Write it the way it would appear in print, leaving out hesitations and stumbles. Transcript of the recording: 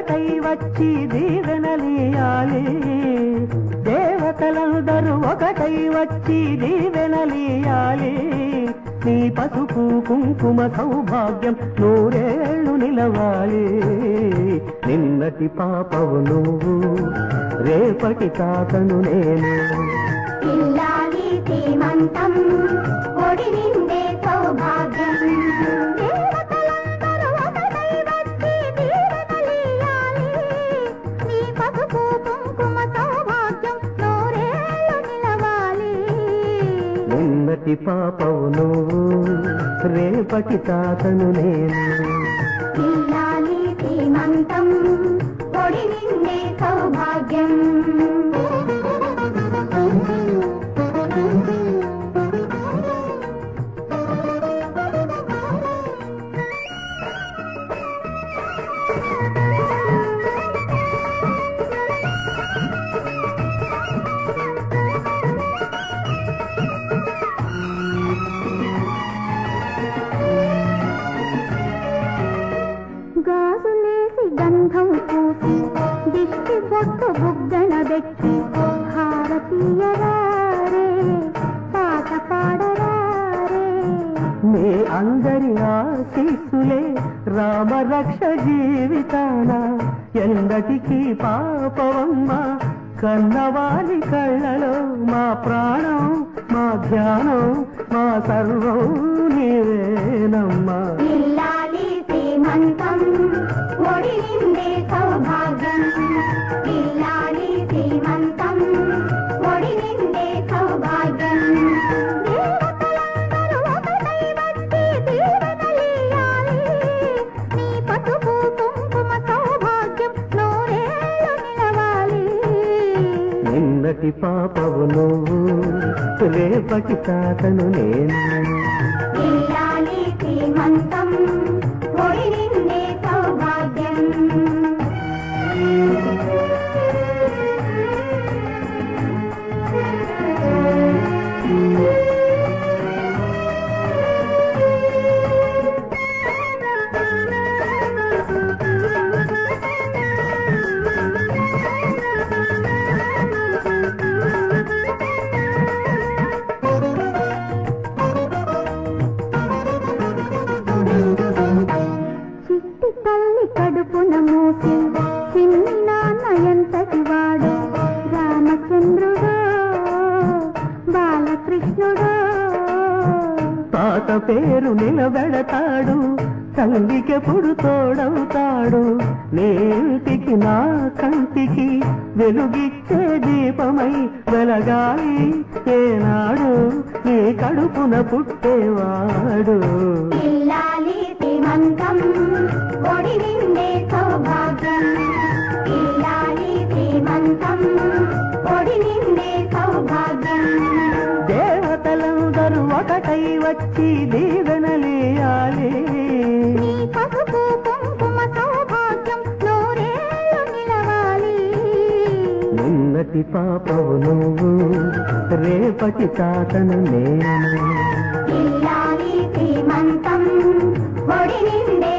ఒకటై వచ్చి దీవెనలియాలి దేవతలందరూ ఒకటై వచ్చి దీవెనలియాలి నీ పసుపు కుంకుమ సౌభాగ్యం నూరేళ్లు నిలవాలి నిన్నటి పాపవు నువ్వు రేపటి తాతను నేను ఇల్లాలి శ్రీమంతం ఒడి నిండే సౌభాగ్యం దేవతలందరూ ఒకటై వచ్చి దీవెనలియాలి నీ పసుపు కుంకుమ సౌభాగ్యం నూరేళ్లు నిలవాలి నిన్నటి పాపవు నువ్వు రేపటి తాతను నేను ఇల్లాలి శ్రీమంతం ఒడి నిండే సౌభాగ్యం గాజులేసి గంధం పూసి దిష్టి బొట్టు బుగ్గన పెట్టి హారతీయరారే పాట పాడరారే నీ అందరి ఆశీస్సులే రామరక్ష జీవితాన ఎందటికి పాపవమ్మ కన్నవారి కళ్ళలో మా ప్రాణం మా ధ్యానం మా సర్వం నీవేనమ్మా ఇల్లాలి శ్రీమంతం ఒడి నిండే సౌభాగ్యం ఇల్లాలి శ్రీమంతం ఒడి నిండే సౌభాగ్యం దేవతలందరూ ఒకటై వచ్చి దీవెనలియాలి నీ పసుపు కుంకుమ సౌభాగ్యం నూరేళ్లు నిలవాలి నిన్నటి పాపవు నువ్వు రేపటి తాతను నేను ఇల్లాలి శ్రీమంతం ఒడి నిండే సౌభాగ్యం చిట్టి తల్లి కడుపున మూసి చిన్ని నాన్న ఎంతటి వాడు రామచంద్రుడు బాలకృష్ణుడు తాత పేరు నిలబెడతాడు తల్లికెప్పుడు తోడవుతాడు నేటికి నా కంటికి వెలుగిచ్చే దీపమై వెలగాలి ఏనాడు నీ కడుపున పుట్టేవాడు ఇల్లాలి శ్రీమంతం ఒడి నిండే సౌభాగ్యం ఇల్లాలి శ్రీమంతం ఒడి నిండే సౌభాగ్యం దేవతలందరూ ఒకటై వచ్చి దీవెనలియాలి నీ పసుపు కుంకుమ సౌభాగ్యం నూరేళ్లు నిలవాలి నిన్నటి పాపవు నువ్వు రేపటి తాతను నేను ఇల్లాలి శ్రీమంతం ఒడి నిండే